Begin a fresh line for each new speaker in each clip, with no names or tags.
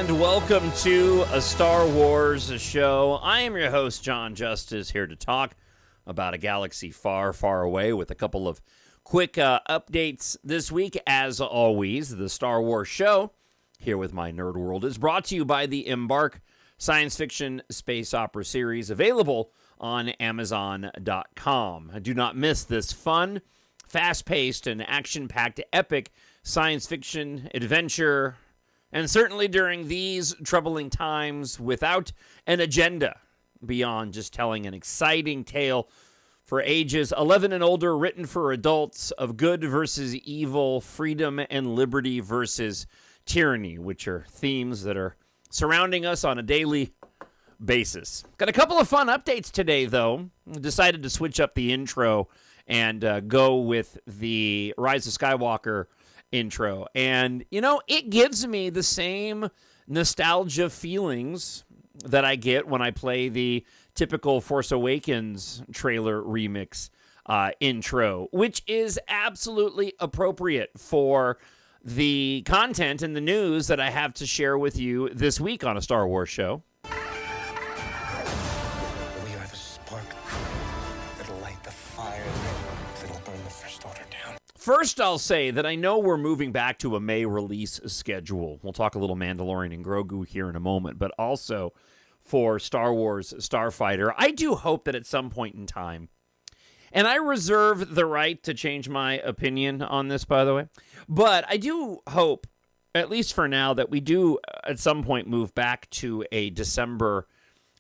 and welcome to a Star Wars show. I am your host, Jon Justice, here to talk about a galaxy far, far away with a couple of quick updates this week. As always, the Star Wars show, here with my Nerd World, is brought to you by the EMBARK science fiction space opera series, available on Amazon.com. Do not miss this fun, fast-paced, and action-packed epic science fiction adventure, and certainly during these troubling times, without an agenda beyond just telling an exciting tale for ages 11 and older, written for adults, of good versus evil, freedom and liberty versus tyranny, which are themes that are surrounding us on a daily basis. Got a couple of fun updates today, though. Decided to switch up the intro and go with the Rise of Skywalker intro. And, you know, it gives me the same nostalgia feelings that I get when I play the typical Force Awakens trailer remix intro, which is absolutely appropriate for the content and the news that I have to share with you this week on a Star Wars show.
We are the spark that'll light the fire that'll burn the First Order down.
First, I'll say that I know we're moving back to a May release schedule. We'll talk a little Mandalorian and Grogu here in a moment, but also for Star Wars Starfighter, I do hope that at some point in time, and I reserve the right to change my opinion on this, by the way, but I do hope, at least for now, that we do at some point move back to a December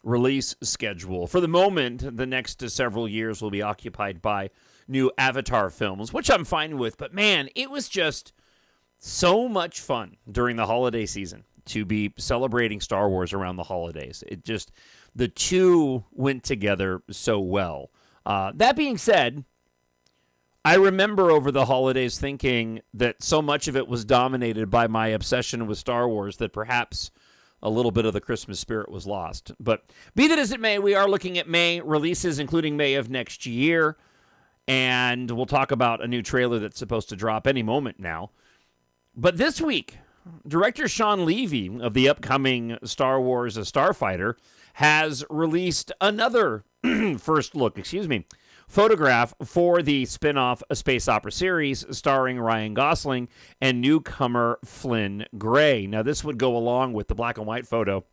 release schedule. For the moment, the next several years will be occupied by new Avatar films, which I'm fine with, but man, it was just so much fun during the holiday season to be celebrating Star Wars around the holidays. It just, the two went together so well. That being said, I remember over the holidays thinking that so much of it was dominated by my obsession with Star Wars that perhaps a little bit of the Christmas spirit was lost. But be that as it may, we are looking at May releases, including May of next year, and we'll talk about a new trailer that's supposed to drop any moment now. But this week, director Shawn Levy of the upcoming Star Wars Starfighter has released another photograph for the spin-off space opera series starring Ryan Gosling and newcomer Flynn Gray. Now, this would go along with the black and white photo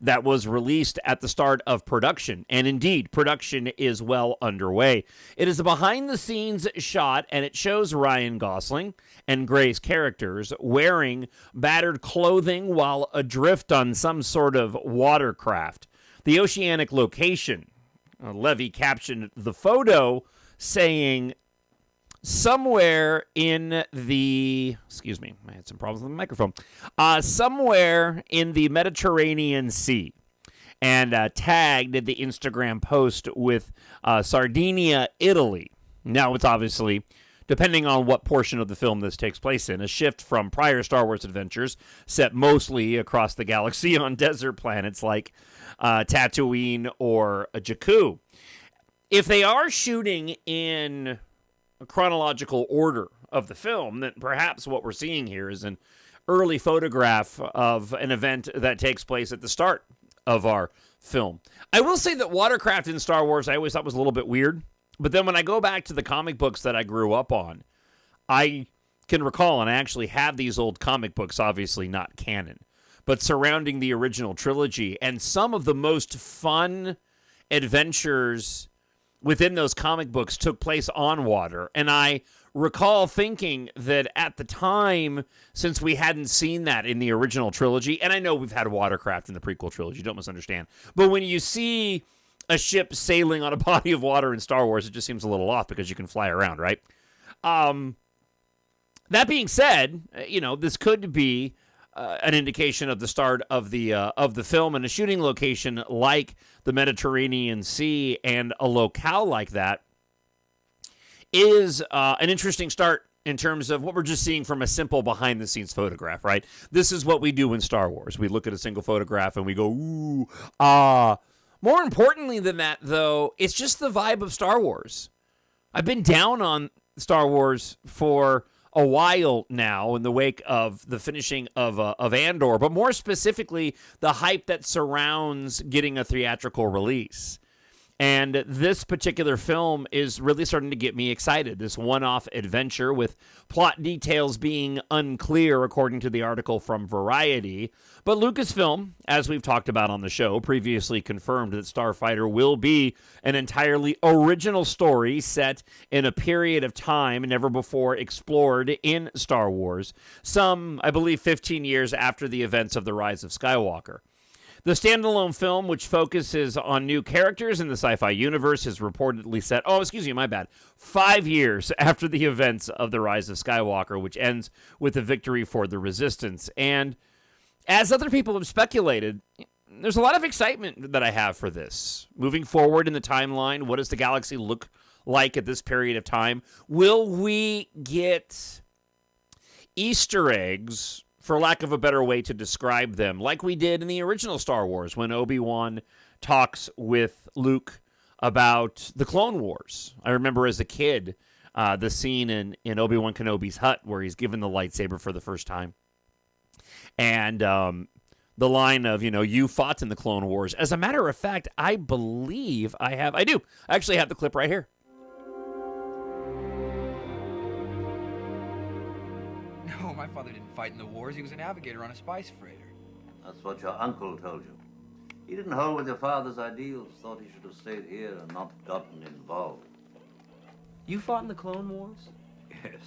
that was released at the start of production. And indeed, production is well underway. It is a behind-the-scenes shot, and it shows Ryan Gosling and Gray's characters wearing battered clothing while adrift on some sort of watercraft. The oceanic location, Levy captioned the photo saying, somewhere in the, I had some problems with the microphone, somewhere in the Mediterranean Sea, and tagged the Instagram post with Sardinia, Italy. Now, it's obviously, depending on what portion of the film this takes place in, a shift from prior Star Wars adventures set mostly across the galaxy on desert planets like Tatooine or Jakku. If they are shooting in a chronological order of the film, then perhaps what we're seeing here is an early photograph of an event that takes place at the start of our film. I will say that watercraft in Star Wars I always thought was a little bit weird, but then when I go back to the comic books that I grew up on, I can recall, and I actually have these old comic books, obviously not canon, but surrounding the original trilogy, and some of the most fun adventures within those comic books took place on water. And I recall thinking that at the time, since we hadn't seen that in the original trilogy, and I know we've had watercraft in the prequel trilogy, don't misunderstand, but when you see a ship sailing on a body of water in Star Wars, it just seems a little off because you can fly around, right? That being said, you know, this could be an indication of the start of the film, and a shooting location like the Mediterranean Sea and a locale like that is an interesting start in terms of what we're just seeing from a simple behind-the-scenes photograph, right? This is what we do in Star Wars. We look at a single photograph and we go, ooh, ah. More importantly than that, though, it's just the vibe of Star Wars. I've been down on Star Wars for a while now in the wake of the finishing of Andor, but more specifically, the hype that surrounds getting a theatrical release. And this particular film is really starting to get me excited. This one-off adventure with plot details being unclear, according to the article from Variety. But Lucasfilm, as we've talked about on the show, previously confirmed that Starfighter will be an entirely original story set in a period of time never before explored in Star Wars, some, I believe, 15 years after the events of The Rise of Skywalker. The standalone film, which focuses on new characters in the sci-fi universe, is reportedly set, 5 years after the events of The Rise of Skywalker, which ends with a victory for the Resistance. And as other people have speculated, there's a lot of excitement that I have for this. Moving forward in the timeline, what does the galaxy look like at this period of time? Will we get Easter eggs, for lack of a better way to describe them, like we did in the original Star Wars when Obi-Wan talks with Luke about the Clone Wars? I remember as a kid the scene in Obi-Wan Kenobi's hut where he's given the lightsaber for the first time. And the line of, you fought in the Clone Wars. As a matter of fact, I believe I actually have the clip right here.
No, my father didn't fight in the wars. He was a navigator on a spice freighter.
That's what your uncle told you. He didn't hold with your father's ideals, thought he should have stayed here and not gotten involved.
You fought in the Clone Wars?
Yes.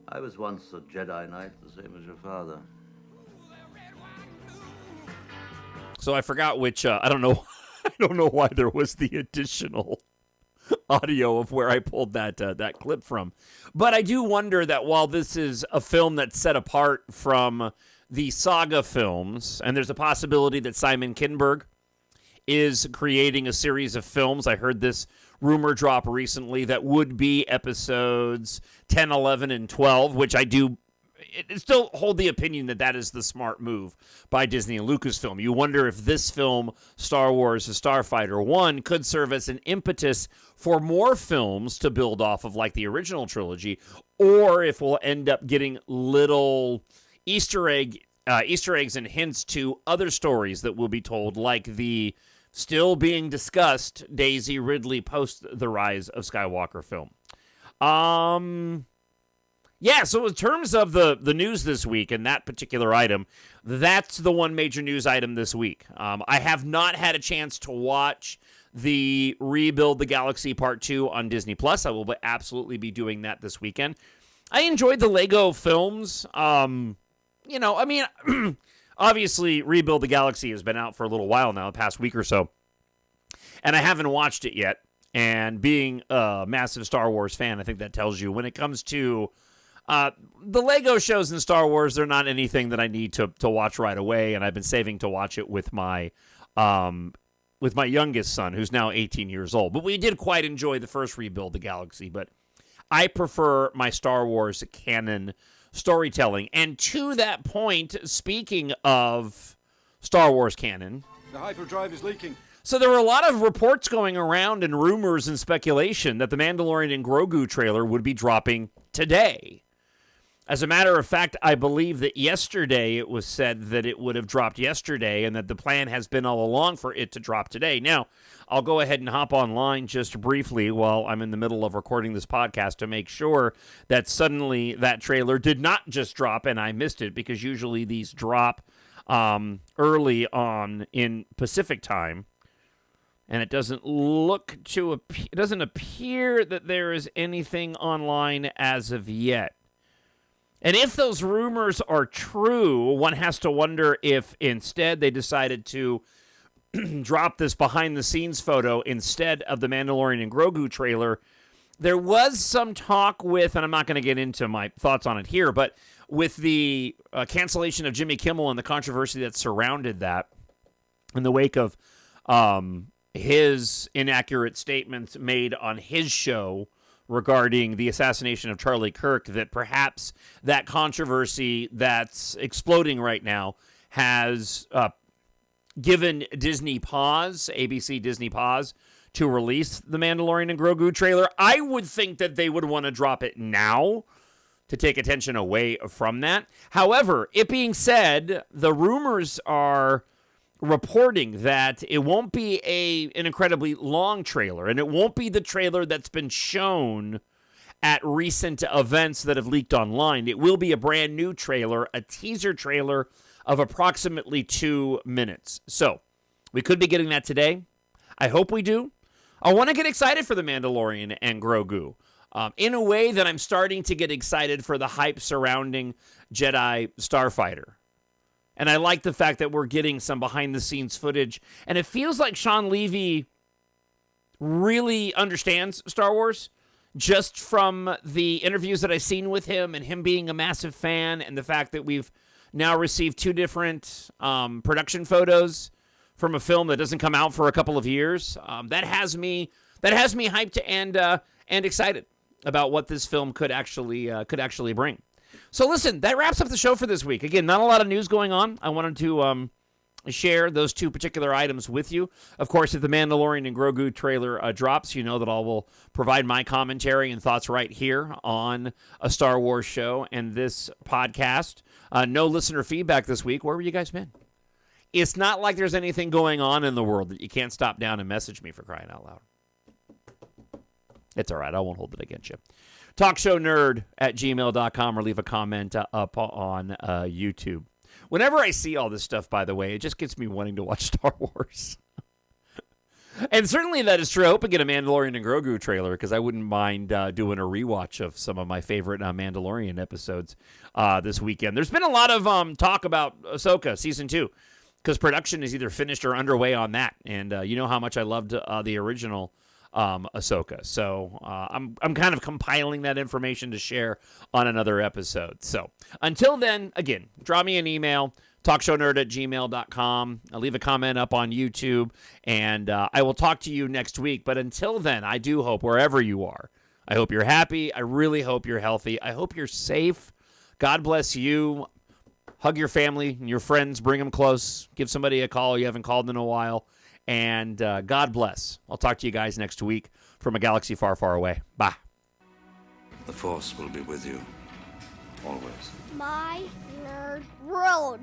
I was once a Jedi Knight, the same as your father.
So I forgot which, I don't know why there was the additional audio of where I pulled that clip from. But I do wonder that while this is a film that's set apart from the saga films, and there's a possibility that Simon Kinberg is creating a series of films. I heard this rumor drop recently that would be episodes 10, 11, and 12, which I still hold the opinion that is the smart move by Disney and Lucasfilm. You wonder if this film, Star Wars: The Starfighter 1, could serve as an impetus for more films to build off of like the original trilogy, or if we'll end up getting little Easter eggs and hints to other stories that will be told, like the still being discussed Daisy Ridley post The Rise of Skywalker film. Yeah, so in terms of the news this week and that particular item, that's the one major news item this week. I have not had a chance to watch the Rebuild the Galaxy Part 2 on Disney+. I will absolutely be doing that this weekend. I enjoyed the Lego films. Obviously, Rebuild the Galaxy has been out for a little while now, the past week or so, and I haven't watched it yet. And being a massive Star Wars fan, I think that tells you when it comes to the Lego shows in Star Wars, they're not anything that I need to watch right away, and I've been saving to watch it with my youngest son, who's now 18 years old. But we did quite enjoy the first Rebuild the Galaxy, but I prefer my Star Wars canon storytelling. And to that point, speaking of Star Wars canon,
the hyperdrive is leaking.
So there were a lot of reports going around and rumors and speculation that the Mandalorian and Grogu trailer would be dropping today. As a matter of fact, I believe that yesterday it was said that it would have dropped yesterday and that the plan has been all along for it to drop today. Now, I'll go ahead and hop online just briefly while I'm in the middle of recording this podcast to make sure that suddenly that trailer did not just drop and I missed it, because usually these drop early on in Pacific time. And it doesn't appear that there is anything online as of yet. And if those rumors are true, one has to wonder if instead they decided to drop this behind-the-scenes photo instead of the Mandalorian and Grogu trailer. There was some talk with, and I'm not going to get into my thoughts on it here, but with the cancellation of Jimmy Kimmel and the controversy that surrounded that in the wake of his inaccurate statements made on his show regarding the assassination of Charlie Kirk, that perhaps that controversy that's exploding right now has given Disney pause, ABC Disney pause, to release the Mandalorian and Grogu trailer. I would think that they would want to drop it now to take attention away from that. However, it being said, the rumors are reporting that it won't be an incredibly long trailer, and it won't be the trailer that's been shown at recent events that have leaked online. It will be a brand new trailer, a teaser trailer of approximately 2 minutes. So we could be getting that today. I hope we do. I want to get excited for The Mandalorian and Grogu in a way that I'm starting to get excited for the hype surrounding Jedi Starfighter. And I like the fact that we're getting some behind-the-scenes footage. And it feels like Sean Levy really understands Star Wars, just from the interviews that I've seen with him and him being a massive fan, and the fact that we've now received 2 different production photos from a film that doesn't come out for a couple of years. That has me hyped and excited about what this film could actually bring. So listen, that wraps up the show for this week. Again, not a lot of news going on. I wanted to share those 2 particular items with you. Of course, if the Mandalorian and Grogu trailer drops, you know that I will provide my commentary and thoughts right here on A Star Wars Show and this podcast. No listener feedback this week. Where were you guys been? It's not like there's anything going on in the world that you can't stop down and message me, for crying out loud. It's all right. I won't hold it against you. TalkShowNerd@gmail.com, or leave a comment up on YouTube. Whenever I see all this stuff, by the way, it just gets me wanting to watch Star Wars. And certainly that is true. I hope I get a Mandalorian and Grogu trailer, because I wouldn't mind doing a rewatch of some of my favorite Mandalorian episodes this weekend. There's been a lot of talk about Ahsoka Season 2, because production is either finished or underway on that. And you know how much I loved the original Ahsoka. So I'm kind of compiling that information to share on another episode. So until then, again, draw me an email, talkshownerd@gmail.com. I'll leave a comment up on YouTube, and I will talk to you next week. But until then, I do hope, wherever you are, I hope you're happy. I really hope you're healthy. I hope you're safe. God bless you. Hug your family and your friends. Bring them close. Give somebody a call you haven't called in a while. And God bless. I'll talk to you guys next week from a galaxy far, far away. Bye.
The Force will be with you, always.
My Nerd World.